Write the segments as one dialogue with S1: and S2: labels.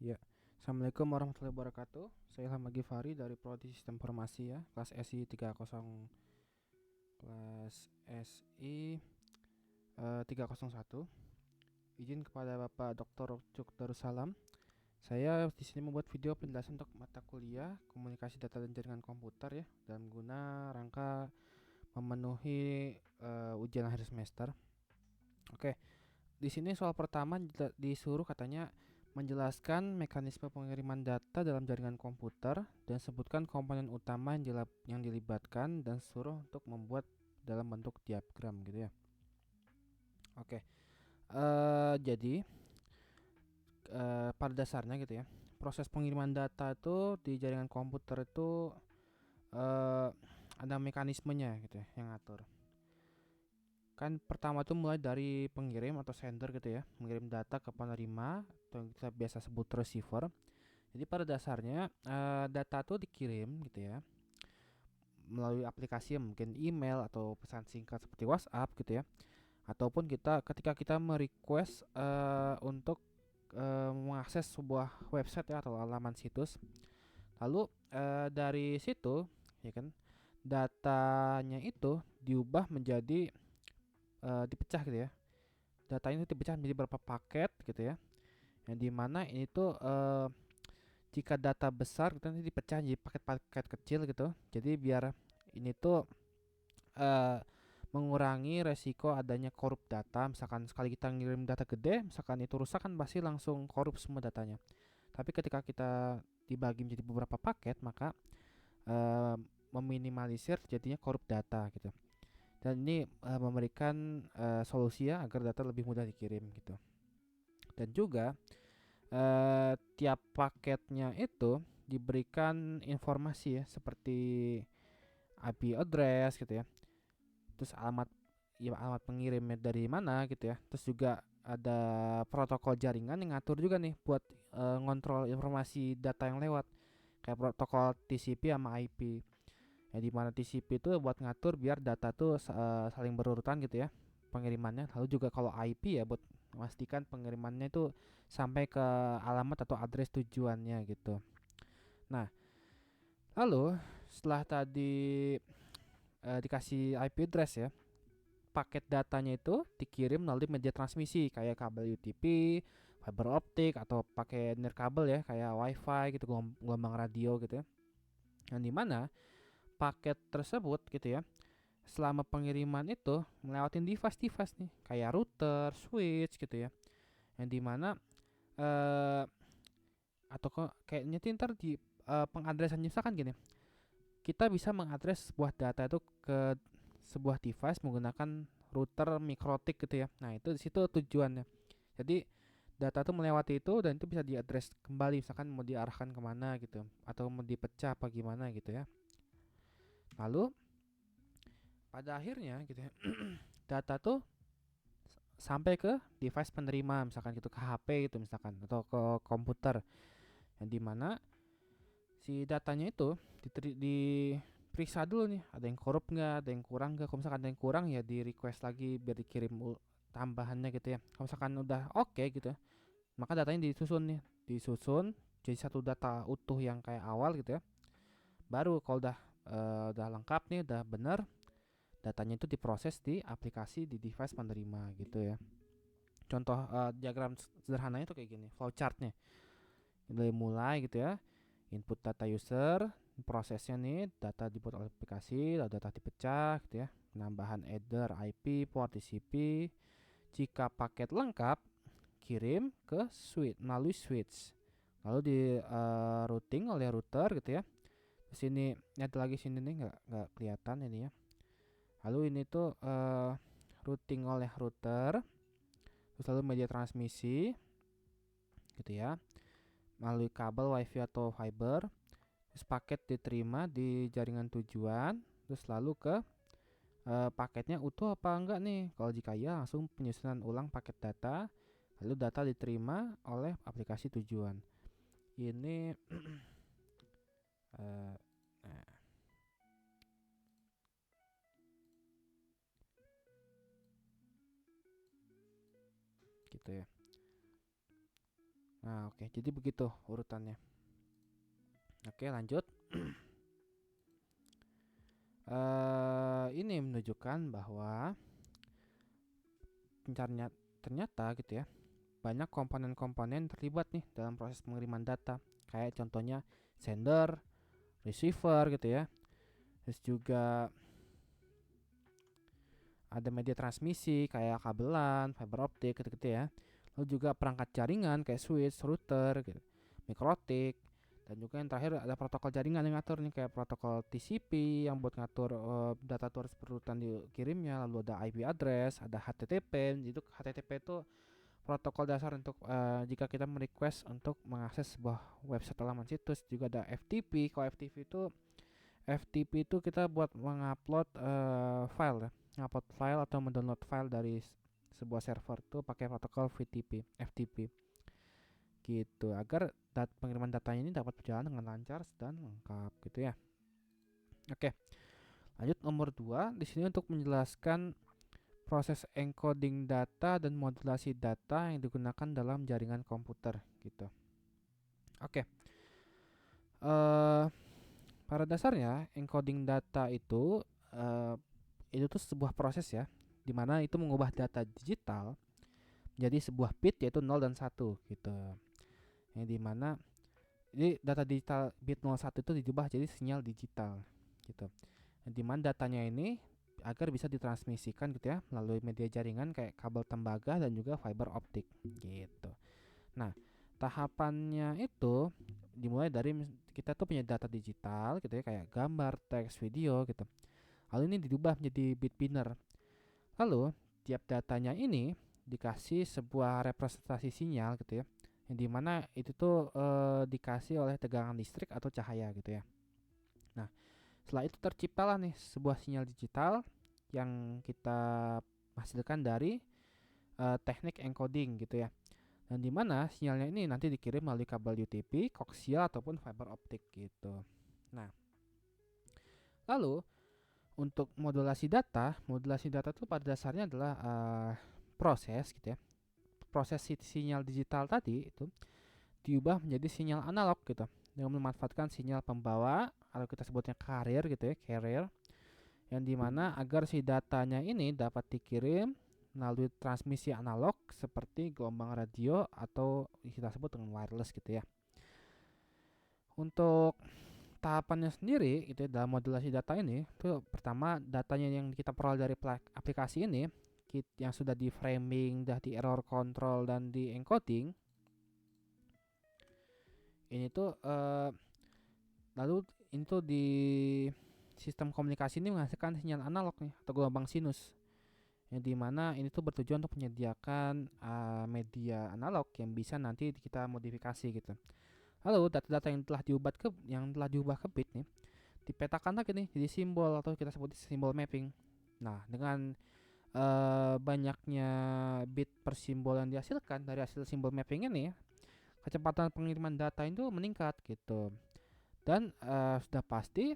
S1: Ya, Assalamualaikum warahmatullahi wabarakatuh. Saya Ilham Agifari dari Prodi Sistem Informasi ya, kelas SI 30 kelas SI 301. Izin kepada Bapak Dr. Cuk Darussalam. Saya di sini membuat video penjelasan untuk mata kuliah Komunikasi Data dan Jaringan Komputer ya, dalam guna rangka memenuhi ujian akhir semester. Oke, di sini soal pertama disuruh katanya menjelaskan mekanisme pengiriman data dalam jaringan komputer dan sebutkan komponen utama yang dilibatkan dan suruh untuk membuat dalam bentuk diagram gitu ya. Oke, jadi pada dasarnya gitu ya, proses pengiriman data itu di jaringan komputer itu eh, ada mekanismenya gitu ya yang ngatur. Kan pertama tuh mulai dari pengirim atau sender gitu ya, mengirim data ke penerima atau yang kita biasa sebut receiver. Jadi pada dasarnya data tuh dikirim gitu ya melalui aplikasi mungkin email atau pesan singkat seperti WhatsApp gitu ya. Ataupun ketika kita merequest untuk mengakses sebuah website ya atau halaman situs. Lalu dari situ ya kan datanya itu diubah menjadi dipecah gitu ya. Datanya itu dipecah menjadi beberapa paket gitu ya. Yang dimana ini tuh jika data besar gitu nanti dipecah jadi paket-paket kecil gitu. Jadi biar ini tuh eh, mengurangi resiko adanya korup data. Misalkan sekali kita ngirim data gede, misalkan itu rusak kan pasti langsung korup semua datanya. Tapi ketika kita dibagi menjadi beberapa paket, maka eh, meminimalisir jadinya korup data gitu. Dan ini memberikan solusi ya agar data lebih mudah dikirim gitu. Dan juga tiap paketnya itu diberikan informasi ya seperti IP address gitu ya. Terus alamat pengirimnya dari mana gitu ya. Terus juga ada protokol jaringan yang ngatur juga nih buat ngontrol informasi data yang lewat kayak protokol TCP sama IP. Ya di mana TCP itu buat ngatur biar data tuh saling berurutan gitu ya pengirimannya. Lalu juga kalau IP ya buat memastikan pengirimannya itu sampai ke alamat atau address tujuannya gitu. Nah, lalu setelah tadi dikasih IP address ya, paket datanya itu dikirim melalui media transmisi kayak kabel UTP, fiber optik atau pakai nirkabel ya kayak WiFi gitu, gelombang radio gitu ya. Yang dimana paket tersebut gitu ya selama pengiriman itu melewatin device-device nih kayak router, switch gitu ya. Yang dimana eh atau kok kayaknya ntar di pengadresan misalkan gini. Kita bisa mengadres sebuah data itu ke sebuah device menggunakan router mikrotik gitu ya. Nah, itu di situ tujuannya. Jadi data itu melewati itu dan itu bisa diadres kembali misalkan mau diarahkan kemana gitu atau mau dipecah apa gimana gitu ya. Lalu pada akhirnya gitu ya data tuh sampai ke device penerima misalkan gitu ke HP gitu misalkan atau ke komputer yang dimana si datanya itu diperiksa dulu nih ada yang korup nggak ada yang kurang nggak kalau misalkan ada yang kurang ya di request lagi biar dikirim tambahannya gitu ya kalau misalkan udah oke gitu ya, maka datanya disusun nih disusun jadi satu data utuh yang kayak awal gitu ya baru kalau udah lengkap nih udah bener datanya itu diproses di aplikasi di device penerima gitu ya. Contoh diagram sederhananya tuh kayak gini flowchartnya dari mulai gitu ya input data user prosesnya nih data dibuat oleh aplikasi lalu data dipecah gitu ya penambahan header IP port TCP jika paket lengkap kirim ke switch melalui switch lalu di routing oleh router gitu ya terus ini ada lagi sini nih nggak kelihatan ini ya lalu ini tuh routing oleh router terus lalu media transmisi gitu ya melalui kabel wifi atau fiber terus paket diterima di jaringan tujuan terus lalu ke paketnya utuh apa enggak nih kalau jika iya langsung penyusunan ulang paket data lalu data diterima oleh aplikasi tujuan ini uh, nah, gitu ya Nah, oke, jadi begitu urutannya. Oke, lanjut. Ini menunjukkan bahwa ternyata gitu ya, banyak komponen-komponen terlibat nih dalam proses pengiriman data. Kayak contohnya sender, receiver gitu ya. Terus juga ada media transmisi kayak kabelan, fiber optik gitu-gitu ya. Lalu juga perangkat jaringan kayak switch, router, gitu, mikrotik, dan juga yang terakhir ada protokol jaringan yang ngatur nih kayak protokol TCP yang buat ngatur data itu harus berurutan dikirimnya. Lalu ada IP address, ada HTTP. Itu HTTP itu protokol dasar untuk jika kita merequest untuk mengakses sebuah website laman situs. Juga ada FTP. Kalau FTP itu kita buat mengupload file ya, ngupload file atau mendownload file dari sebuah server tuh pakai protokol VTP, FTP gitu agar pengiriman datanya ini dapat berjalan dengan lancar dan lengkap gitu ya. Oke, lanjut nomor 2 di sini untuk menjelaskan proses encoding data dan modulasi data yang digunakan dalam jaringan komputer gitu. Oke. Pada dasarnya encoding data itu tuh sebuah proses ya, di mana itu mengubah data digital menjadi sebuah bit yaitu 0 dan 1 gitu. Yang dimana jadi data digital bit 01 itu diubah jadi sinyal digital gitu. Yang dimana datanya ini agar bisa ditransmisikan gitu ya melalui media jaringan kayak kabel tembaga dan juga fiber optik gitu. Nah, tahapannya itu dimulai dari kita tuh punya data digital gitu ya kayak gambar, teks, video gitu. Lalu ini diubah menjadi bit binary. Lalu tiap datanya ini dikasih sebuah representasi sinyal gitu ya, yang dimana itu tuh dikasih oleh tegangan listrik atau cahaya gitu ya. Nah, setelah itu terciptalah nih sebuah sinyal digital yang kita hasilkan dari teknik encoding gitu ya. Dan dimana sinyalnya ini nanti dikirim melalui kabel UTP, koaksial ataupun fiber optik gitu. Nah, lalu untuk modulasi data itu pada dasarnya adalah proses gitu ya. Proses sinyal digital tadi itu diubah menjadi sinyal analog gitu dengan memanfaatkan sinyal pembawa atau kita sebutnya carrier gitu ya, carrier yang dimana agar si datanya ini dapat dikirim melalui transmisi analog seperti gelombang radio atau kita sebut dengan wireless gitu ya. Untuk tahapannya sendiri itu dalam modulasi data ini itu pertama datanya yang kita peroleh dari aplikasi ini yang sudah di framing, dah di error control dan di encoding ini tuh lalu ini tuh di sistem komunikasi ini menghasilkan sinyal analog nih atau gelombang sinus yang dimana ini tuh bertujuan untuk menyediakan media analog yang bisa nanti kita modifikasi gitu. Lalu data-data yang telah diubah ke bit nih dipetakan lagi nih jadi simbol atau kita sebut simbol mapping. Nah, dengan banyaknya bit per simbol yang dihasilkan dari hasil simbol mapping ini, kecepatan pengiriman data itu meningkat gitu. Dan sudah pasti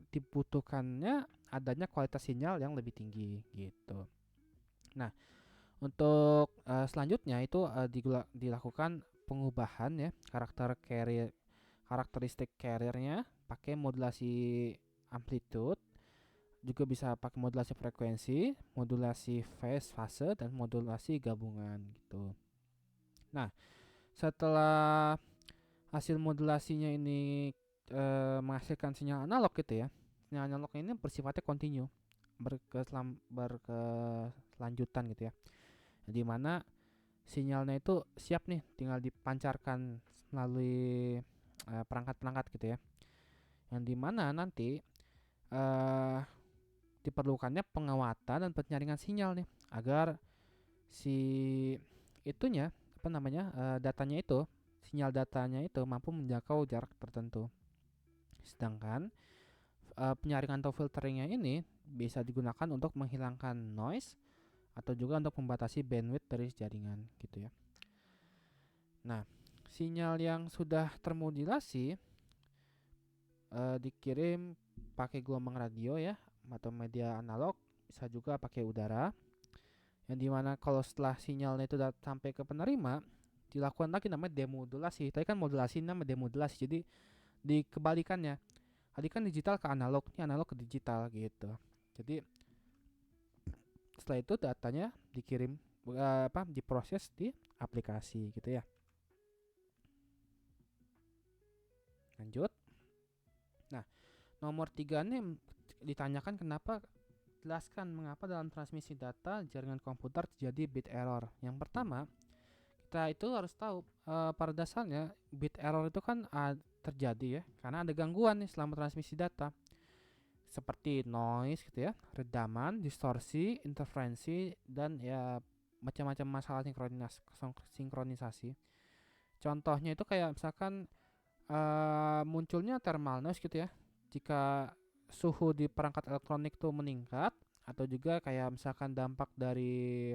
S1: dibutuhkannya adanya kualitas sinyal yang lebih tinggi gitu. Nah, untuk selanjutnya itu dilakukan pengubahan ya karakteristik carriernya pakai modulasi amplitude, juga bisa pakai modulasi frekuensi, modulasi fase dan modulasi gabungan gitu. Nah, setelah hasil modulasinya ini menghasilkan sinyal analog gitu ya. Sinyal analog ini bersifatnya kontinu, berkelanjutan gitu ya. Di mana sinyalnya itu siap nih tinggal dipancarkan melalui perangkat-perangkat gitu ya. Yang dimana nanti eh, diperlukannya penguatan dan penyaringan sinyal nih agar si itunya apa namanya datanya itu sinyal datanya itu mampu menjangkau jarak tertentu. Sedangkan penyaringan atau filteringnya ini bisa digunakan untuk menghilangkan noise atau juga untuk membatasi bandwidth dari jaringan gitu ya. Nah, sinyal yang sudah termodulasi dikirim pakai gelombang radio ya atau media analog, bisa juga pakai udara. Yang dimana kalau setelah sinyalnya itu sampai ke penerima, dilakukan lagi namanya demodulasi. Tadi kan modulasi, namanya demodulasi. Jadi dikebalikannya. Tadi kan digital ke analog, ini analog ke digital gitu. Jadi setelah itu datanya dikirim diproses di aplikasi gitu ya. Lanjut. Nah, nomor 3 nih ditanyakan jelaskan mengapa dalam transmisi data jaringan komputer terjadi bit error. Yang pertama, kita itu harus tahu pada dasarnya bit error itu kan terjadi ya karena ada gangguan nih selama transmisi data seperti noise gitu ya, redaman, distorsi, interferensi dan ya macam-macam masalah sinkronisasi. Contohnya itu kayak misalkan munculnya thermal noise gitu ya. Jika suhu di perangkat elektronik tuh meningkat atau juga kayak misalkan dampak dari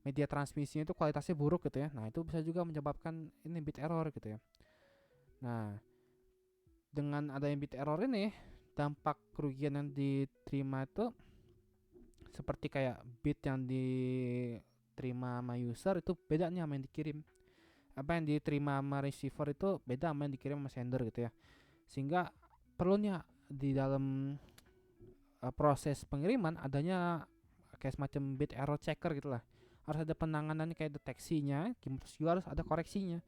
S1: media transmisinya itu kualitasnya buruk gitu ya. Nah, itu bisa juga menyebabkan ini bit error gitu ya. Nah, dengan adanya bit error ini, dampak kerugian yang diterima itu seperti kayak bit yang diterima sama user itu beda nih sama yang dikirim. Apa yang diterima sama receiver itu beda sama yang dikirim sama sender gitu ya. Sehingga perlunya di dalam proses pengiriman adanya kayak semacam bit error checker gitu lah. Harus ada penanganannya kayak deteksinya, terus juga harus ada koreksinya.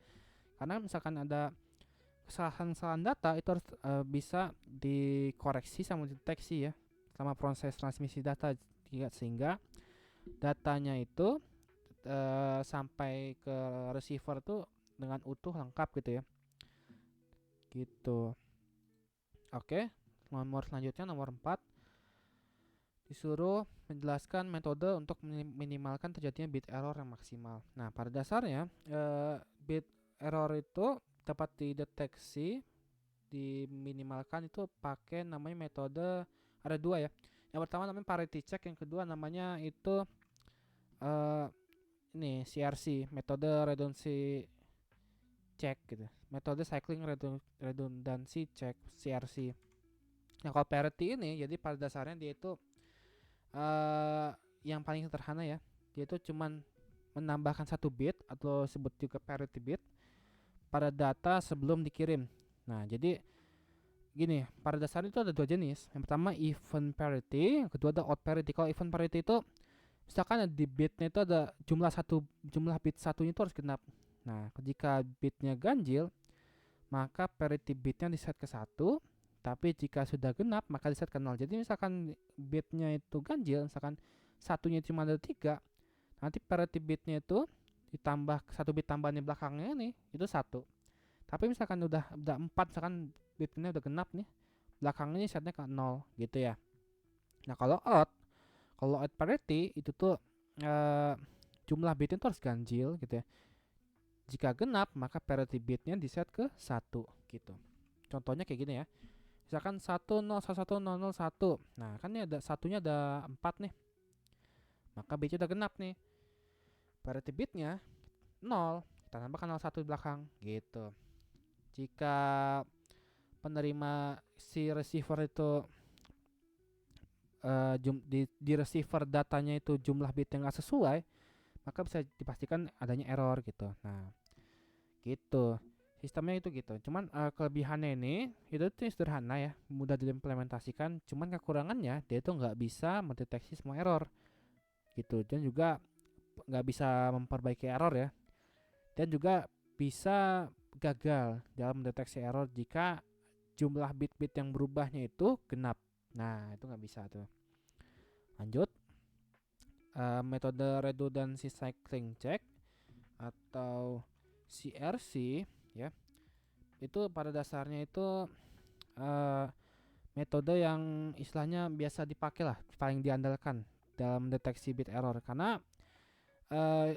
S1: Karena misalkan ada kesalahan-kesalahan data itu harus bisa dikoreksi sama dideteksi ya selama proses transmisi data sehingga datanya itu sampai ke receiver tuh dengan utuh lengkap gitu ya. Gitu. Oke, nomor selanjutnya nomor 4 disuruh menjelaskan metode untuk minimalkan terjadinya bit error yang maksimal. Nah, pada dasarnya bit error itu dapat dideteksi diminimalkan itu pakai namanya metode ada dua ya. Yang pertama namanya parity check, yang kedua namanya itu uh, ini CRC, metode redundancy check gitu. Metode cycling redundancy check CRC. Nah, kalau parity ini jadi pada dasarnya dia itu yang paling sederhana ya. Dia itu cuman menambahkan satu bit atau sebut juga parity bit pada data sebelum dikirim. Nah, jadi gini, pada dasarnya itu ada dua jenis. Yang pertama even parity, yang kedua ada odd parity. Kalau even parity itu misalkan di bitnya itu ada jumlah bit satunya itu harus genap. Nah, jika bitnya ganjil, maka parity bitnya diset ke 1, tapi jika sudah genap maka diset ke 0. Jadi misalkan bitnya itu ganjil, misalkan satunya cuma ada 3, nanti parity bitnya itu ditambah satu bit tambahan di belakangnya nih, itu 1. Tapi misalkan udah 4, misalkan bitnya udah genap nih, belakangnya setnya ke 0 gitu ya. Nah, kalau odd parity itu tuh jumlah bitnya tuh harus ganjil gitu ya. Jika genap maka parity bitnya diset ke 1 gitu. Contohnya kayak gini ya. Misalkan 10110001. Nah, kan ini ada satunya ada 4 nih. Maka bitnya udah genap nih. Parity bitnya 0, kita tambahkan 01 di belakang gitu. Jika penerima si receiver itu di receiver datanya itu jumlah bit yang gak sesuai, maka bisa dipastikan adanya error gitu. Nah, gitu. Sistemnya itu gitu. Cuman kelebihannya ini itu tuh sederhana ya, mudah diimplementasikan. Cuman kekurangannya dia itu nggak bisa mendeteksi semua error gitu, dan juga nggak bisa memperbaiki error ya. Dan juga bisa gagal dalam mendeteksi error jika jumlah bit-bit yang berubahnya itu genap. Nah, itu nggak bisa tuh. Lanjut. Metode redundancy cycling check atau CRC ya, itu pada dasarnya itu metode yang istilahnya biasa dipakai lah, paling diandalkan dalam mendeteksi bit error karena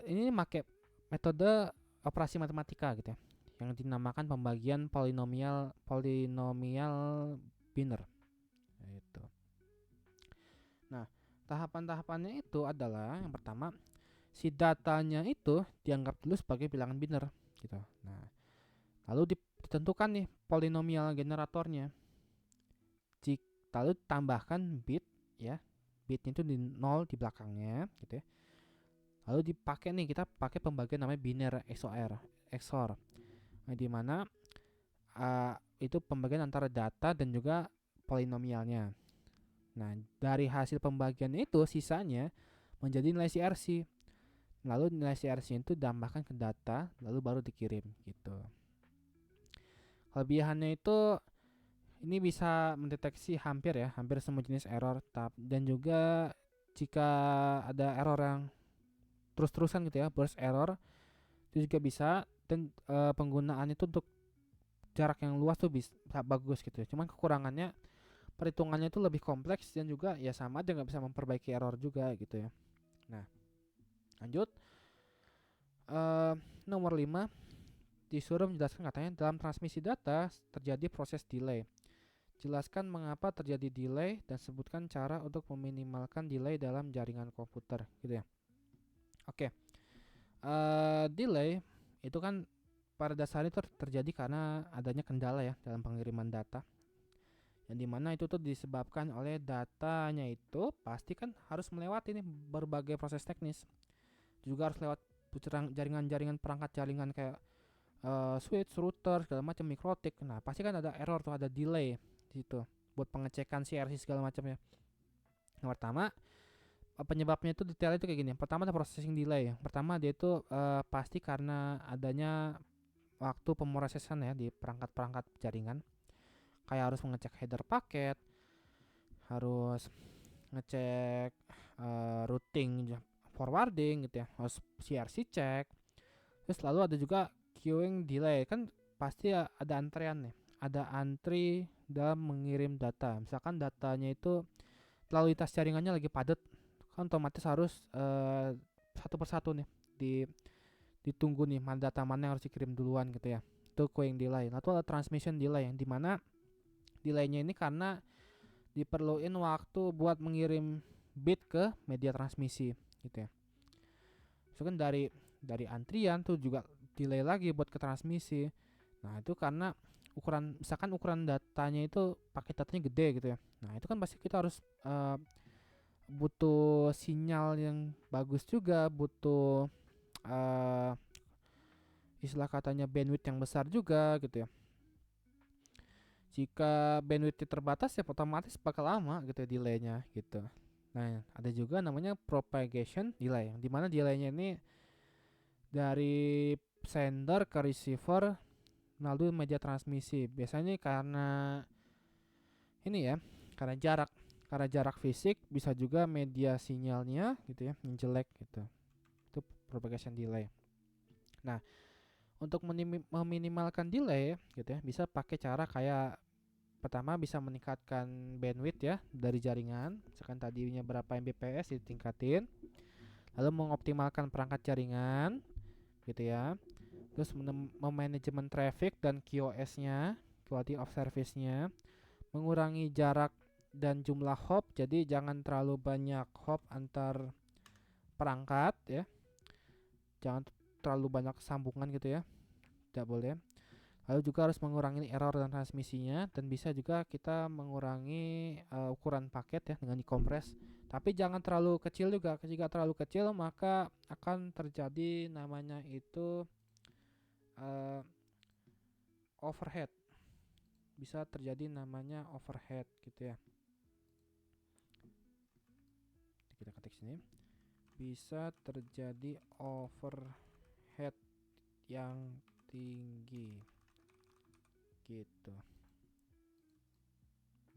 S1: ini pakai metode operasi matematika gitu ya, yang dinamakan pembagian polinomial binary gitu. Nah, tahapan-tahapannya itu adalah yang pertama si datanya itu dianggap dulu sebagai bilangan biner gitu. Nah, lalu ditentukan nih polinomial generatornya. Lalu tambahkan bit ya. Bitnya itu di 0 di belakangnya gitu ya. Lalu dipakai nih, kita pakai pembagian namanya biner XOR, nah, di mana itu pembagian antara data dan juga polinomialnya. Nah, dari hasil pembagian itu sisanya menjadi nilai CRC. Lalu nilai CRC itu ditambahkan ke data, lalu baru dikirim gitu. Kelebihannya itu ini bisa mendeteksi hampir semua jenis error, dan juga jika ada error yang terus-terusan gitu ya, burst error, itu juga bisa. Dan penggunaan itu untuk jarak yang luas tuh bisa bagus gitu ya. Cuman kekurangannya perhitungannya itu lebih kompleks, dan juga ya sama aja nggak bisa memperbaiki error juga gitu ya. Nah, lanjut. Eh, Nomor 5 disuruh menjelaskan, katanya dalam transmisi data terjadi proses delay. Jelaskan mengapa terjadi delay dan sebutkan cara untuk meminimalkan delay dalam jaringan komputer gitu ya. Oke. Delay itu kan pada dasarnya itu terjadi karena adanya kendala ya dalam pengiriman data, yang dimana itu tuh disebabkan oleh datanya itu pasti kan harus melewati nih berbagai proses teknis, juga harus lewat jaringan-jaringan perangkat jaringan kayak switch, router, segala macam, mikrotik. Nah, pasti kan ada error tuh, ada delay di situ buat pengecekan CRC segala macamnya. Yang pertama, penyebabnya itu detail itu kayak gini. Pertama ada processing delay. Yang pertama dia itu pasti karena adanya waktu pemrosesan ya di perangkat-perangkat jaringan. Kayak harus mengecek header paket, harus ngecek routing forwarding gitu ya, harus CRC check. Terus lalu ada juga queuing delay, kan pasti ada antrean nih, ada antri dalam mengirim data. Misalkan datanya itu lalu lintas jaringannya lagi padat, kan otomatis harus satu persatu nih ditunggu nih mana data mana yang harus dikirim duluan gitu ya. Itu queuing delay. Lalu ada transmission delay, yang dimana delaynya ini karena diperluin waktu buat mengirim bit ke media transmisi gitu ya. So kan dari antrian tuh juga delay lagi buat ke transmisi. Nah, itu karena misalkan ukuran datanya itu paket datanya gede gitu ya. Nah, itu kan pasti kita harus butuh sinyal yang bagus juga, butuh uh, istilah katanya bandwidth yang besar juga gitu ya. Jika bandwidth terbatas ya otomatis bakal lama gitu ya delaynya gitu. Nah, ada juga namanya propagation delay, yang dimana delaynya ini dari sender ke receiver melalui media transmisi. Biasanya karena ini ya, karena jarak fisik, bisa juga media sinyalnya gitu ya, yang jelek gitu. Itu propagation delay. Nah, untuk meminimalkan delay gitu ya, bisa pakai cara kayak pertama bisa meningkatkan bandwidth ya dari jaringan. Misalkan tadinya berapa Mbps ditingkatin. Lalu mengoptimalkan perangkat jaringan gitu ya. Terus memanajemen traffic dan QoS-nya, quality of service-nya, mengurangi jarak dan jumlah hop. Jadi jangan terlalu banyak hop antar perangkat ya. Jangan terlalu banyak sambungan gitu ya. Tidak boleh. Lalu juga harus mengurangi error dan transmisinya, dan bisa juga kita mengurangi ukuran paket ya dengan dikompres. Tapi jangan terlalu kecil juga. Jika terlalu kecil maka akan terjadi namanya itu uh, overhead. Bisa terjadi namanya overhead gitu ya. Kita ketik sini. Bisa terjadi overhead yang tinggi gitu.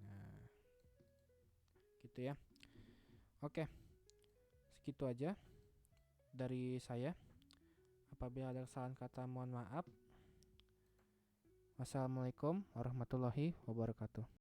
S1: Nah, gitu ya. Oke, segitu aja dari saya. Apabila ada kesalahan kata mohon maaf. Wassalamualaikum warahmatullahi wabarakatuh.